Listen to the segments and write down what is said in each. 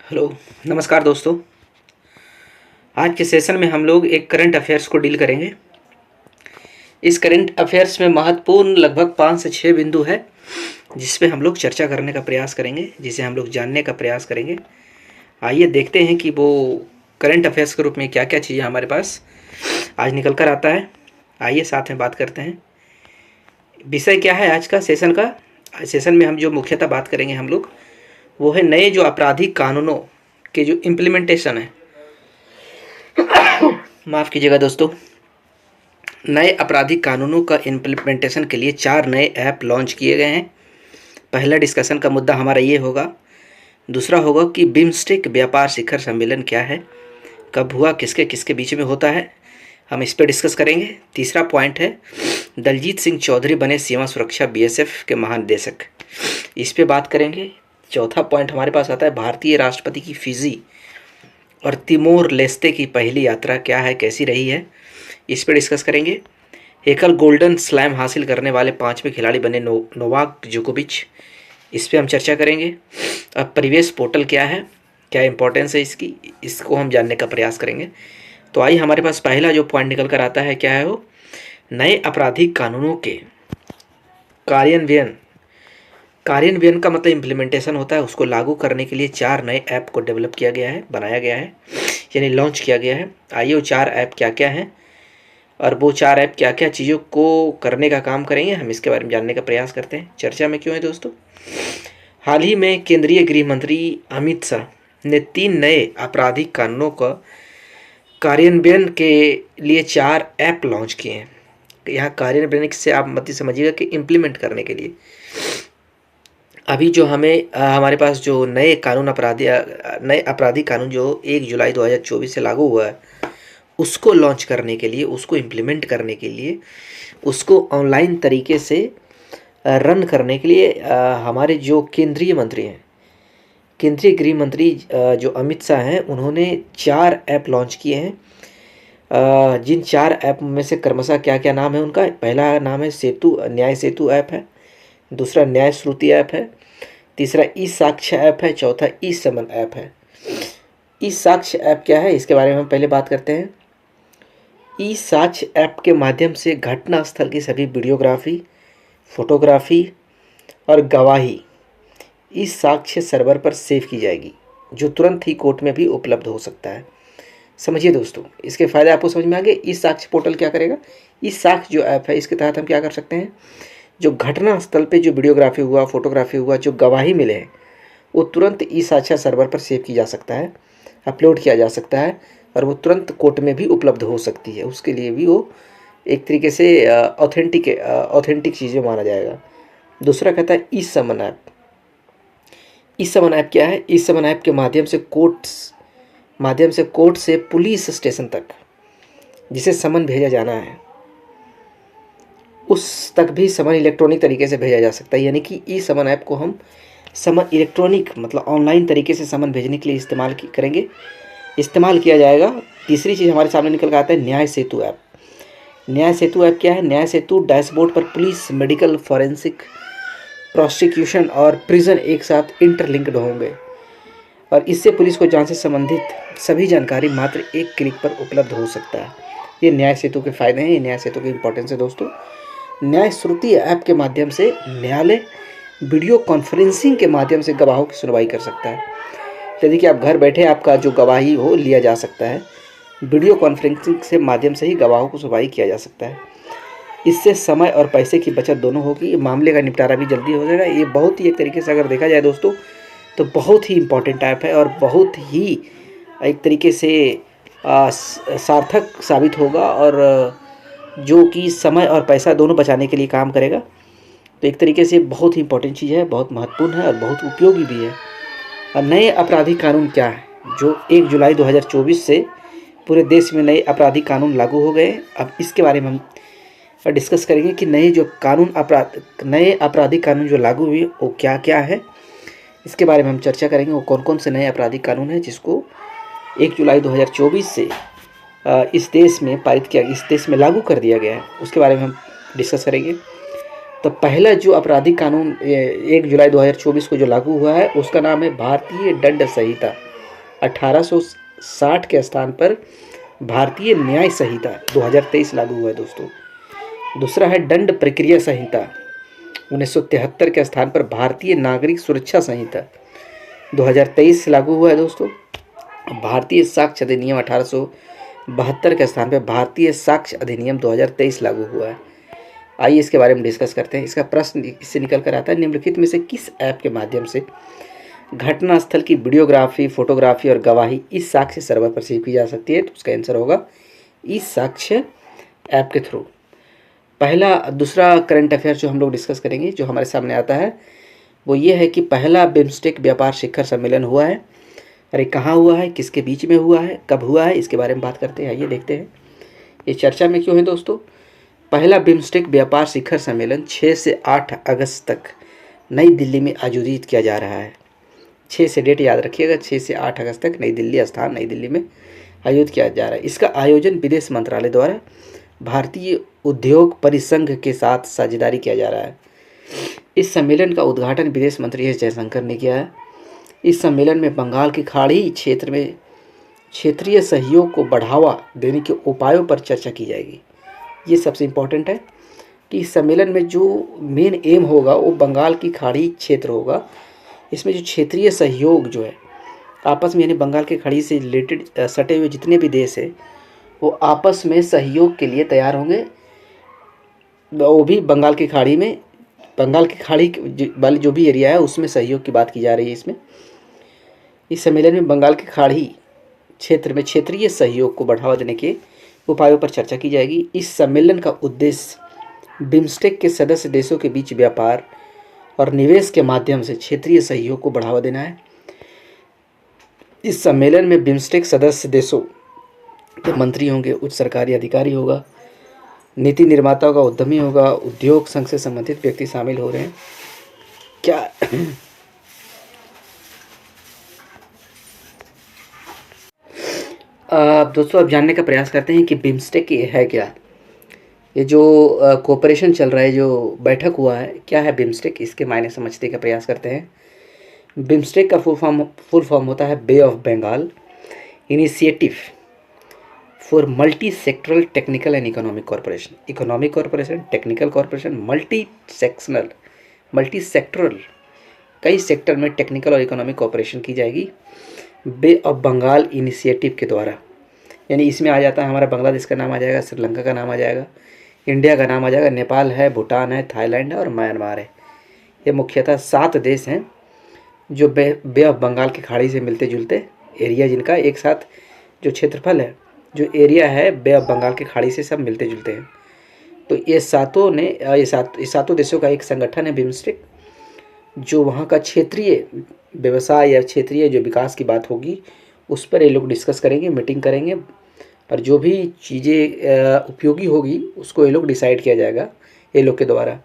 Hello, नमस्कार दोस्तों। आज के सेशन में हम लोग एक करंट अफेयर्स को डील करेंगे। इस करंट अफेयर्स में महत्वपूर्ण लगभग 5 से 6 बिंदु है जिस पे हम लोग चर्चा करने का प्रयास करेंगे, जिसे हम लोग जानने का प्रयास करेंगे। आइए देखते हैं कि वो करंट अफेयर्स के रूप में क्या क्या चीज़ें हमारे पास आज निकल कर आता है। आइए साथ में बात करते हैं। विषय क्या है आज का सेशन का। सेशन में हम जो मुख्यतः बात करेंगे हम लोग, वो है नए जो आपराधिक कानूनों के जो इम्प्लीमेंटेशन है। माफ़ कीजिएगा दोस्तों। नए आपराधिक कानूनों का इम्प्लीमेंटेशन के लिए 4 नए ऐप लॉन्च किए गए हैं। पहला डिस्कशन का मुद्दा हमारा ये होगा। दूसरा होगा कि बिम्स्टेक व्यापार शिखर सम्मेलन क्या है, कब हुआ, किसके किसके बीच में होता है, हम इस पर डिस्कस करेंगे। तीसरा पॉइंट है दलजीत सिंह चौधरी बने सीमा सुरक्षा बीएसएफ के महानिदेशक, इस पे बात करेंगे। चौथा पॉइंट हमारे पास आता है भारतीय राष्ट्रपति की फिजी और तिमोर लेस्ते की पहली यात्रा क्या है, कैसी रही है, इस पर डिस्कस करेंगे। एकल गोल्डन स्लैम हासिल करने वाले 5वें खिलाड़ी बने नोवाक जोकोविच, इस पे हम चर्चा करेंगे। अब परिवेश पोर्टल क्या है, क्या इंपॉर्टेंस है इसकी, इसको हम जानने का प्रयास करेंगे। तो आइए हमारे पास पहला जो पॉइंट निकल कर आता है क्या है वो, नए आपराधिक कानूनों के कार्यान्वयन। कार्यान्वयन का मतलब इम्प्लीमेंटेशन होता है, उसको लागू करने के लिए 4 नए ऐप को डेवलप किया गया है, बनाया गया है, यानी लॉन्च किया गया है। आइए वो 4 ऐप क्या क्या हैं और वो 4 ऐप क्या क्या चीज़ों को करने का काम करेंगे, हम इसके बारे में जानने का प्रयास करते हैं। चर्चा में क्यों है दोस्तों, हाल ही में केंद्रीय गृह मंत्री अमित शाह ने 3 नए आपराधिक कानूनों का कार्यान्वयन के लिए 4 ऐप लॉन्च किए हैं। यहाँ कार्यान्वयन से आप मत समझिएगा कि इम्प्लीमेंट करने के लिए। अभी जो हमें हमारे पास जो नए आपराधिक कानून जो 1 जुलाई 2024 से लागू हुआ है, उसको लॉन्च करने के लिए, उसको इम्प्लीमेंट करने के लिए, उसको ऑनलाइन तरीके से रन करने के लिए हमारे जो केंद्रीय मंत्री हैं, केंद्रीय गृह मंत्री जो अमित शाह हैं, उन्होंने 4 ऐप लॉन्च किए हैं। जिन 4 ऐप में से क्रमशः क्या क्या नाम है उनका, पहला नाम है न्याय सेतु ऐप है, दूसरा न्याय श्रुति ऐप है, तीसरा ई साक्ष्य ऐप है, चौथा ई समन ऐप है। ई साक्ष्य ऐप क्या है, इसके बारे में हम पहले बात करते हैं। ई साक्ष्य ऐप के माध्यम से घटना स्थल की सभी वीडियोग्राफी, फोटोग्राफी और गवाही इस साक्ष्य सर्वर पर सेव की जाएगी, जो तुरंत ही कोर्ट में भी उपलब्ध हो सकता है। समझिए दोस्तों, इसके फ़ायदे आपको समझ में आ गए। इस साक्ष्य पोर्टल क्या करेगा, इस साक्ष्य जो ऐप है, इसके तहत हम क्या कर सकते हैं, जो घटना स्थल पे जो वीडियोग्राफी हुआ, फोटोग्राफी हुआ, जो गवाही मिले हैं, वो तुरंत ई साक्ष्य सर्वर पर सेव की जा सकता है, अपलोड किया जा सकता है और वो तुरंत कोर्ट में भी उपलब्ध हो सकती है। उसके लिए भी वो एक तरीके से ऑथेंटिक चीज़ें माना जाएगा। दूसरा कहता है ई समन ऐप। ई समन ऐप क्या है, ई समन ऐप के माध्यम से कोर्ट से पुलिस स्टेशन तक जिसे समन भेजा जाना है, उस तक भी समन इलेक्ट्रॉनिक तरीके से भेजा जा सकता है। यानी कि ई समन ऐप को हम समन इलेक्ट्रॉनिक मतलब ऑनलाइन तरीके से समन भेजने के लिए इस्तेमाल किया जाएगा। तीसरी चीज़ हमारे सामने निकल कर आता है न्याय सेतु ऐप। न्याय सेतु ऐप क्या है, न्याय सेतु डैशबोर्ड पर पुलिस, मेडिकल, फॉरेंसिक, प्रोसिक्यूशन और प्रिजन एक साथ इंटरलिंक्ड होंगे और इससे पुलिस को जांच से संबंधित सभी जानकारी मात्र एक क्लिक पर उपलब्ध हो सकता है। ये न्याय सेतु के फायदे हैं, ये न्याय सेतु की इंपॉर्टेंस है दोस्तों। न्याय श्रुति ऐप के माध्यम से न्यायालय वीडियो कॉन्फ्रेंसिंग के माध्यम से गवाहों की सुनवाई कर सकता है। यदि कि आप घर बैठे आपका जो गवाही हो लिया जा सकता है, वीडियो कॉन्फ्रेंसिंग से माध्यम से ही गवाहों को सुनवाई किया जा सकता है। इससे समय और पैसे की बचत दोनों होगी, मामले का निपटारा भी जल्दी हो जाएगा। ये बहुत ही एक तरीके से अगर देखा जाए दोस्तों तो बहुत ही इम्पोर्टेंट ऐप है और बहुत ही एक तरीके से सार्थक साबित होगा और जो कि समय और पैसा दोनों बचाने के लिए काम करेगा। तो एक तरीके से बहुत ही इम्पोर्टेंट चीज़ है, बहुत महत्वपूर्ण है और बहुत उपयोगी भी है। और नए आपराधिक कानून क्या है, जो 1 जुलाई 2024 से पूरे देश में नए आपराधिक कानून लागू हो गए। अब इसके बारे में हम डिस्कस करेंगे कि नए आपराधिक कानून जो लागू हुए वो क्या क्या है, इसके बारे में हम चर्चा करेंगे। वो कौन कौन से नए आपराधिक कानून हैं जिसको 1 जुलाई 2024 से इस देश में पारित किया, इस देश में लागू कर दिया गया है, उसके बारे में हम डिस्कस करेंगे। तो पहला जो आपराधिक कानून 1 जुलाई 2024 को जो लागू हुआ है उसका नाम है भारतीय दंड संहिता। 1860 के स्थान पर भारतीय न्याय संहिता 2023 लागू हुआ है दोस्तों। दूसरा है दंड प्रक्रिया संहिता 1973 के स्थान पर भारतीय नागरिक सुरक्षा संहिता 2023 लागू हुआ है दोस्तों। भारतीय साक्ष्य अधिनियम 1872 के स्थान पर भारतीय साक्ष्य अधिनियम 2023 लागू हुआ है। आइए इसके बारे में डिस्कस करते हैं। इसका प्रश्न इससे निकल कर आता है, निम्नलिखित में से किस ऐप के माध्यम से घटनास्थल की वीडियोग्राफी, फोटोग्राफी और गवाही इस साक्ष्य सर्वर पर सेव की जा सकती है? तो उसका आंसर होगा इस साक्ष्य ऐप के थ्रू। दूसरा करंट अफेयर जो हम लोग डिस्कस करेंगे, जो हमारे सामने आता है, वो ये है कि पहला बिम्स्टेक व्यापार शिखर सम्मेलन हुआ है। अरे कहाँ हुआ है, किसके बीच में हुआ है, कब हुआ है, इसके बारे में बात करते हैं। आइए देखते हैं ये चर्चा में क्यों है दोस्तों। पहला बिम्स्टेक व्यापार शिखर सम्मेलन 6 से 8 अगस्त तक नई दिल्ली में आयोजित किया जा रहा है। 6 से डेट याद रखिएगा, 6 से 8 अगस्त तक नई दिल्ली में आयोजित किया जा रहा है। इसका आयोजन विदेश मंत्रालय द्वारा भारतीय उद्योग परिसंघ के साथ साझेदारी किया जा रहा है। इस सम्मेलन का उद्घाटन विदेश मंत्री एस जयशंकर ने किया है। इस सम्मेलन में बंगाल की खाड़ी क्षेत्र में क्षेत्रीय सहयोग को बढ़ावा देने के उपायों पर चर्चा की जाएगी। ये सबसे इम्पोर्टेंट है कि इस सम्मेलन में जो मेन एम होगा वो बंगाल की खाड़ी क्षेत्र होगा। इसमें जो क्षेत्रीय सहयोग जो है आपस में, यानी बंगाल की खाड़ी से रिलेटेड सटे हुए जितने भी देश हैं वो आपस में सहयोग के लिए तैयार होंगे। वो भी बंगाल की खाड़ी वाली जो भी एरिया है उसमें सहयोग की बात की जा रही है। इसमें इस सम्मेलन में बंगाल की खाड़ी क्षेत्र में क्षेत्रीय सहयोग को बढ़ावा देने के उपायों पर चर्चा की जाएगी। इस सम्मेलन का उद्देश्य बिम्स्टेक के सदस्य देशों के बीच व्यापार और निवेश के माध्यम से क्षेत्रीय सहयोग को बढ़ावा देना है। इस सम्मेलन में बिम्स्टेक सदस्य देशों के मंत्री होंगे, उच्च सरकारी अधिकारी होगा, नीति निर्माता होगा, उद्यमी होगा, उद्योग संघ से संबंधित व्यक्ति शामिल हो रहे हैं। क्या दोस्तों अब जानने का प्रयास करते हैं कि बिम्स्टेक है क्या। ये जो कोऑपरेशन चल रहा है, जो बैठक हुआ है, क्या है बिम्स्टेक, इसके मायने समझने का प्रयास करते हैं। बिम्स्टेक का फुल फॉर्म होता है bay of Bengal initiative for multi sectoral technical and economic corporation. Economic corporation, technical corporation, multi sectoral, कई सेक्टर में टेक्निकल और इकोनॉमिक कॉरपोरेशन की जाएगी बे ऑफ बंगाल इनिशिएटिव के द्वारा। यानी इसमें आ जाता है हमारा बांग्लादेश का नाम आ जाएगा, श्रीलंका का नाम आ जाएगा, इंडिया का नाम आ जाएगा, नेपाल है, भूटान है, थाईलैंड है और म्यांमार है। ये मुख्यतः 7 देश हैं जो बे ऑफ बंगाल की खाड़ी से मिलते जुलते एरिया, जिनका एक साथ जो क्षेत्रफल है, जो एरिया है बे ऑफ बंगाल की खाड़ी से सब मिलते जुलते हैं। तो ये सातों देशों का एक संगठन है बिम्स्टेक, जो वहाँ का क्षेत्रीय व्यवसाय या क्षेत्रीय जो विकास की बात होगी उस पर ये लोग डिस्कस करेंगे, मीटिंग करेंगे, और जो भी चीज़ें उपयोगी होगी उसको ये लोग डिसाइड किया जाएगा ये लोग के द्वारा।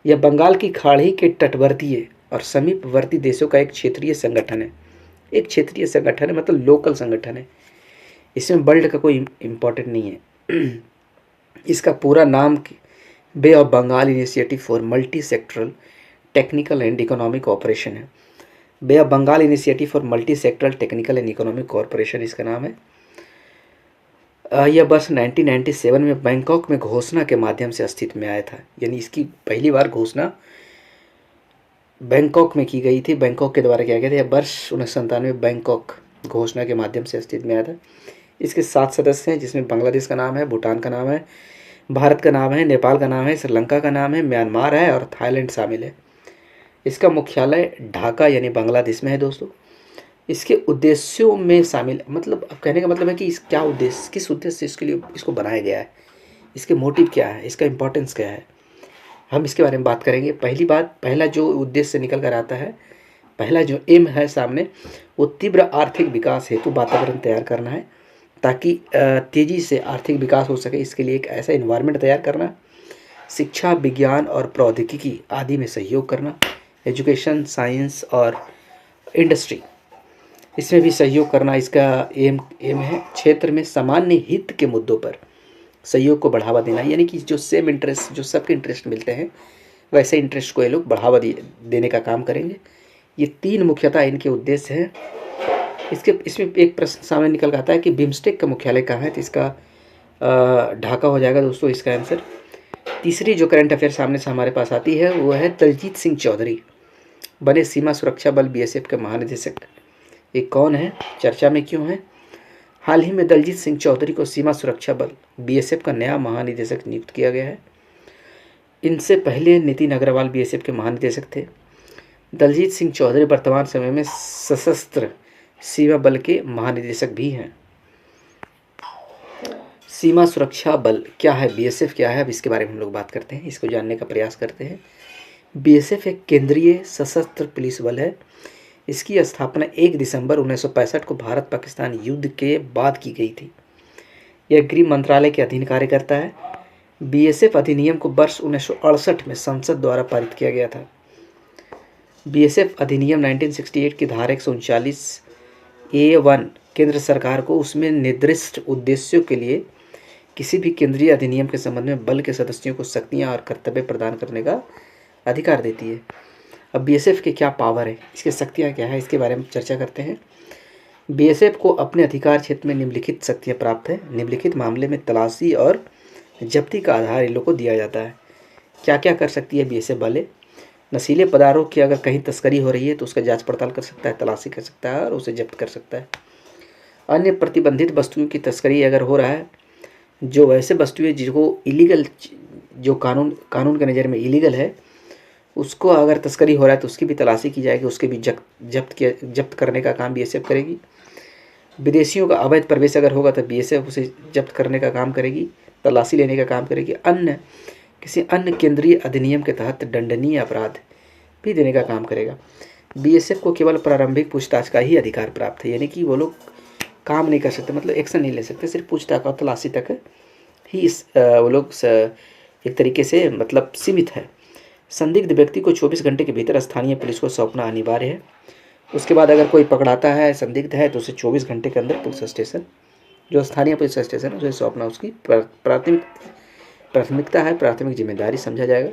यह बंगाल की खाड़ी के तटवर्तीय और समीपवर्ती देशों का एक क्षेत्रीय संगठन है। एक क्षेत्रीय संगठन है मतलब लोकल संगठन है। इसमें वर्ल्ड का कोई इम्पोर्टेंट नहीं है। इसका पूरा नाम bay of Bengal initiative for multi sectoral technical and economic corporation है। Bay of Bengal initiative for multi sectoral technical and economic corporation इसका नाम है। यह वर्ष 1997 में बैंकॉक में घोषणा के माध्यम से अस्तित्व में आया था। यानी इसकी पहली बार घोषणा बैंकॉक में की गई थी, बैंकॉक के द्वारा किया गया था। वर्ष 1997 बैंकॉक घोषणा के माध्यम से अस्तित्व में आया था। इसके 7 सदस्य हैं, जिसमें बांग्लादेश का नाम है, भूटान का नाम है, भारत का नाम है, नेपाल का नाम है, श्रीलंका का नाम है, म्यांमार है और थाईलैंड शामिल है। इसका मुख्यालय ढाका यानी बांग्लादेश में है दोस्तों। इसके उद्देश्यों में शामिल, मतलब अब कहने का मतलब है कि क्या उद्देश्य, किस उद्देश्य से इसके लिए इसको बनाया गया है, इसके मोटिव क्या है, इसका इम्पोर्टेंस क्या है, हम इसके बारे में बात करेंगे। पहला जो उद्देश्य निकल कर आता है, पहला जो एम है सामने, वो तीव्र आर्थिक विकास हेतु वातावरण तैयार करना है ताकि तेज़ी से आर्थिक विकास हो सके। इसके लिए एक ऐसा इन्वायरमेंट तैयार करना, शिक्षा, विज्ञान और प्रौद्योगिकी आदि में सहयोग करना, एजुकेशन, साइंस और इंडस्ट्री इसमें भी सहयोग करना इसका एम है। क्षेत्र में सामान्य हित के मुद्दों पर सहयोग को बढ़ावा देना, यानी कि जो सेम इंटरेस्ट, जो सबके इंटरेस्ट मिलते हैं वैसे इंटरेस्ट को ये लोग बढ़ावा देने का काम करेंगे। ये 3 मुख्यतः इनके उद्देश्य हैं। इसमें एक प्रश्न सामने निकल आता है कि बिम्स्टेक का मुख्यालय कहाँ है, तो इसका ढाका हो जाएगा दोस्तों इसका आंसर। तीसरी जो करंट अफेयर सामने से हमारे पास आती है वो है दलजीत सिंह चौधरी बने सीमा सुरक्षा बल बीएसएफ के महानिदेशक। ये कौन है, चर्चा में क्यों है? हाल ही में दलजीत सिंह चौधरी को सीमा सुरक्षा बल बीएसएफ का नया महानिदेशक नियुक्त किया गया है। इनसे पहले नितिन अग्रवाल बीएसएफ के महानिदेशक थे। दलजीत सिंह चौधरी वर्तमान समय में सशस्त्र सीमा बल के महानिदेशक भी हैं। सीमा सुरक्षा बल क्या है, बीएसएफ क्या है, अब इसके बारे में हम लोग बात करते हैं, इसको जानने का प्रयास करते हैं। बीएसएफ एक केंद्रीय सशस्त्र पुलिस बल है। इसकी स्थापना 1 दिसंबर 1965 को भारत पाकिस्तान युद्ध के बाद की गई थी। यह गृह मंत्रालय के अधीन कार्य करता है। बीएसएफ अधिनियम को वर्ष 1968 में संसद द्वारा पारित किया गया था। बीएसएफ अधिनियम 1968 की धारा 139A1 केंद्र सरकार को उसमें निर्दिष्ट उद्देश्यों के लिए किसी भी केंद्रीय अधिनियम के संबंध में बल के सदस्यों को शक्तियाँ और कर्तव्य प्रदान करने का अधिकार देती है। अब बीएसएफ के क्या पावर है, इसकी शक्तियाँ क्या है, इसके बारे में चर्चा करते हैं। बीएसएफ को अपने अधिकार क्षेत्र में निम्नलिखित शक्तियाँ प्राप्त है। निम्नलिखित मामले में तलाशी और जब्ती का आधार इन लोग को दिया जाता है। क्या क्या कर सकती है बीएसएफ वाले? नशीले पदार्थों की अगर कहीं तस्करी हो रही है तो उसका जांच पड़ताल कर सकता है, तलाशी कर सकता है और उसे जब्त कर सकता है। अन्य प्रतिबंधित वस्तुओं की तस्करी अगर हो रहा है, जो वैसे वस्तुएं जिसको इलीगल, जो कानून के नज़र में इलीगल है, उसको अगर तस्करी हो रहा है तो उसकी भी तलाशी की जाएगी, उसके भी जब्त करने का काम बीएसएफ करेगी। विदेशियों का अवैध प्रवेश अगर होगा तो बीएसएफ उसे जब्त करने का काम करेगी, तलाशी लेने का काम करेगी। किसी अन्य केंद्रीय अधिनियम के तहत दंडनीय अपराध भी देने का काम करेगा। बीएसएफ को केवल प्रारंभिक पूछताछ का ही अधिकार प्राप्त है, यानी कि वो लोग काम नहीं कर सकते, मतलब एक्शन नहीं ले सकते, सिर्फ पूछताछ और तलाशी तक ही वो लोग एक तरीके से मतलब सीमित है। संदिग्ध व्यक्ति को 24 घंटे के भीतर स्थानीय पुलिस को सौंपना अनिवार्य है। उसके बाद अगर कोई पकड़ाता है, संदिग्ध है, तो उसे 24 घंटे के अंदर पुलिस स्टेशन, जो स्थानीय पुलिस स्टेशन है, उसे सौंपना उसकी प्राथमिकता है, प्राथमिक जिम्मेदारी समझा जाएगा।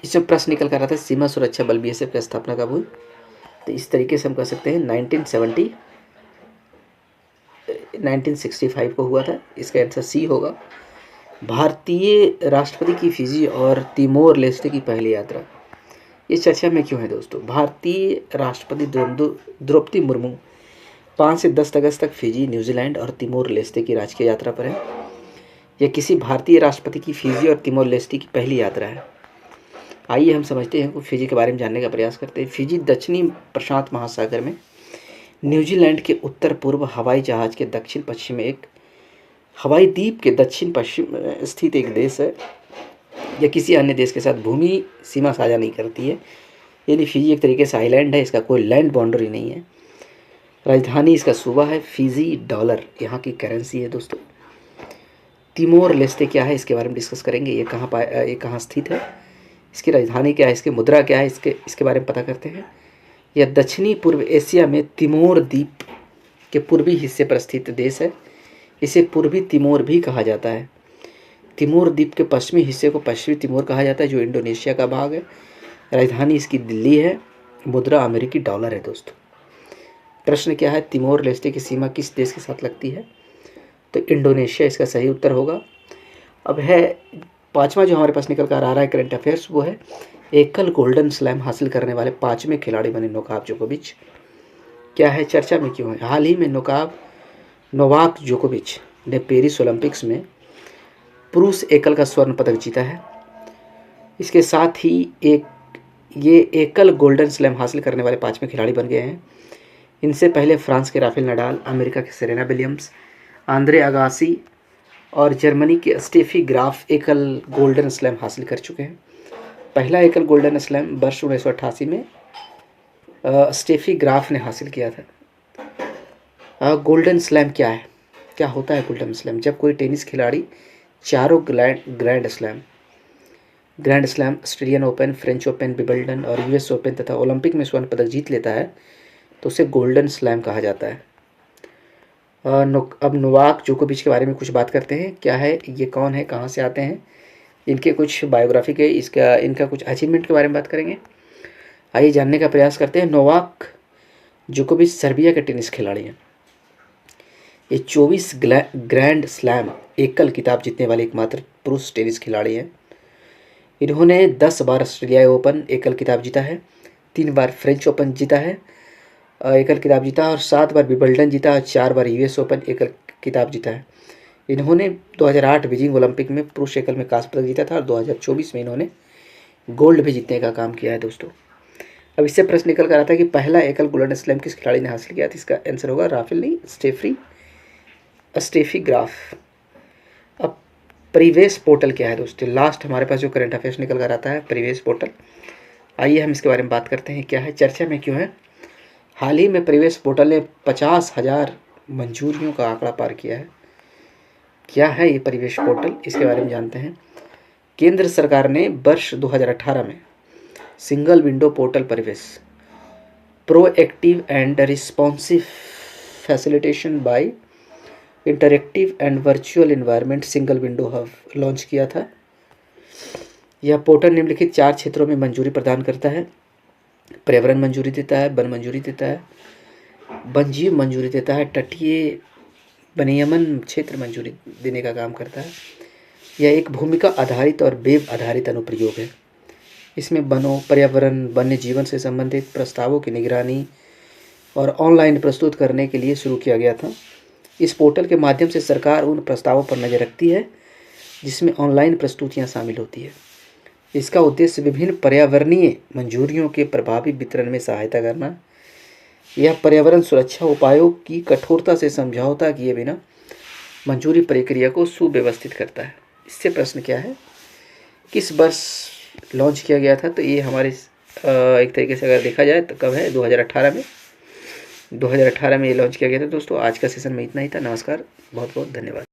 इसमें प्रश्न निकल कर रहा था सीमा सुरक्षा बल बीएसएफ की स्थापना कब हुई, तो इस तरीके से हम कह सकते हैं 1965 को हुआ था। इसका आंसर सी होगा। भारतीय राष्ट्रपति की फिजी और तिमोर लेस्टे की पहली यात्रा, ये चर्चा में क्यों है दोस्तों? भारतीय राष्ट्रपति द्रौपदी मुर्मू 5 से 10 अगस्त तक फिजी, न्यूजीलैंड और तिमोर लेस्टे की राजकीय यात्रा पर है। यह किसी भारतीय राष्ट्रपति की फिजी और तिमोर लेस्टे की पहली यात्रा है। आइए हम समझते हैं, फिजी के बारे में जानने का प्रयास करते हैं। फिजी दक्षिणी प्रशांत महासागर में न्यूजीलैंड के उत्तर पूर्व हवाई जहाज के दक्षिण पश्चिम में एक हवाई द्वीप के दक्षिण पश्चिम स्थित एक देश है। यह किसी अन्य देश के साथ भूमि सीमा साझा नहीं करती है, यानी फिजी एक तरीके से आइलैंड है, इसका कोई लैंड बाउंड्री नहीं है। राजधानी इसका सूबा है फिजी, डॉलर यहाँ की करेंसी है दोस्तों। तिमोर लेस्टे क्या है, इसके बारे में डिस्कस करेंगे। ये कहाँ स्थित है, इसकी राजधानी क्या है, इसकी मुद्रा क्या है, इसके बारे में पता करते हैं। यह दक्षिणी पूर्व एशिया में तिमोर द्वीप के पूर्वी हिस्से पर स्थित देश है। इसे पूर्वी तिमोर भी कहा जाता है। तिमोर द्वीप के पश्चिमी हिस्से को पश्चिमी तिमोर कहा जाता है, जो इंडोनेशिया का भाग है। राजधानी इसकी दिल्ली है। मुद्रा अमेरिकी डॉलर है दोस्तों। प्रश्न क्या है, तिमोर लेस्टे की सीमा किस देश के साथ लगती है, तो इंडोनेशिया इसका सही उत्तर होगा। अब है पांचवा जो हमारे पास निकल कर आ रहा है करंट अफेयर्स, वो है एकल गोल्डन स्लैम हासिल करने वाले 5वें खिलाड़ी बने नोवाक जोकोविच। क्या है, चर्चा में क्यों है? हाल ही में नोवाक जोकोविच ने पेरिस ओलंपिक्स में पुरुष एकल का स्वर्ण पदक जीता है। इसके साथ ही ये एकल गोल्डन स्लैम हासिल करने वाले 5वें खिलाड़ी बन गए हैं। इनसे पहले फ्रांस के राफेल नडाल, अमेरिका के सेरेना विलियम्स, आंद्रे अगासी और जर्मनी के स्टेफी ग्राफ एकल गोल्डन स्लैम हासिल कर चुके हैं। पहला एकल गोल्डन स्लैम वर्ष 1988 में स्टेफी ग्राफ ने हासिल किया था। गोल्डन स्लैम क्या है, क्या होता है गोल्डन स्लैम? जब कोई टेनिस खिलाड़ी चारों grand slam, Australian open, French open, Wimbledon और यूएस ओपन तथा ओलंपिक में स्वर्ण पदक जीत लेता है तो उसे गोल्डन स्लैम कहा जाता है। अब नोवाक जोकोविच के बारे में कुछ बात करते हैं। क्या है, ये कौन है, कहाँ से आते हैं, इनके कुछ बायोग्राफी के इनका कुछ अचीवमेंट के बारे में बात करेंगे। आइए जानने का प्रयास करते हैं। नोवाक जोकोविच सर्बिया के टेनिस खिलाड़ी हैं। ये 24 ग्रैंड स्लैम एकल खिताब जीतने वाले एकमात्र पुरुष टेनिस खिलाड़ी हैं। इन्होंने 10 बार ऑस्ट्रेलियाई ओपन एकल खिताब जीता है, 3 बार फ्रेंच ओपन जीता है एकल खिताब जीता, और 7 बार विंबलडन जीता और 4 बार यूएस ओपन एकल खिताब जीता है। इन्होंने 2008 बीजिंग ओलंपिक में पुरुष एकल में कांस्य पदक जीता था और 2024 में इन्होंने गोल्ड भी जीतने का काम किया है दोस्तों। अब इससे प्रश्न निकल कर आता है कि पहला एकल गोल्डन स्लैम किस खिलाड़ी ने हासिल किया था। इसका आंसर होगा राफेल नहीं, स्टेफी ग्राफ। अब परिवेश पोर्टल क्या है दोस्तों, लास्ट हमारे पास जो करंट अफेयर्स निकल कर आता है परिवेश पोर्टल, आइए हम इसके बारे में बात करते हैं। क्या है, चर्चा में क्यों है। हाल ही में परिवेश पोर्टल ने 50,000 मंजूरियों का आंकड़ा पार किया है। क्या है ये परिवेश पोर्टल, इसके बारे में जानते हैं। केंद्र सरकार ने वर्ष 2018 में single window portal Parivesh proactive and responsive facilitation by interactive and virtual environment single window hub launch किया था। यह पोर्टल निम्नलिखित 4 क्षेत्रों में मंजूरी प्रदान करता है। पर्यावरण मंजूरी देता है, वन मंजूरी देता है, वन्यजीव मंजूरी देता है, तटीय वनियमन क्षेत्र मंजूरी देने का काम करता है। यह एक भूमिका आधारित और वेब आधारित अनुप्रयोग है। इसमें वनों, पर्यावरण, वन्य जीवन से संबंधित प्रस्तावों की निगरानी और ऑनलाइन प्रस्तुत करने के लिए शुरू किया गया था। इस पोर्टल के माध्यम से सरकार उन प्रस्तावों पर नज़र रखती है जिसमें ऑनलाइन प्रस्तुतियां शामिल होती है। इसका उद्देश्य विभिन्न पर्यावरणीय मंजूरियों के प्रभावी वितरण में सहायता करना। यह पर्यावरण सुरक्षा उपायों की कठोरता से समझौता किए बिना मंजूरी प्रक्रिया को सुव्यवस्थित करता है। इससे प्रश्न क्या है, किस वर्ष लॉन्च किया गया था। तो ये हमारे एक तरीके से अगर देखा जाए तो कब है, 2018 में ये लॉन्च किया गया था दोस्तों। आज का सेशन में इतना ही था। नमस्कार, बहुत बहुत धन्यवाद।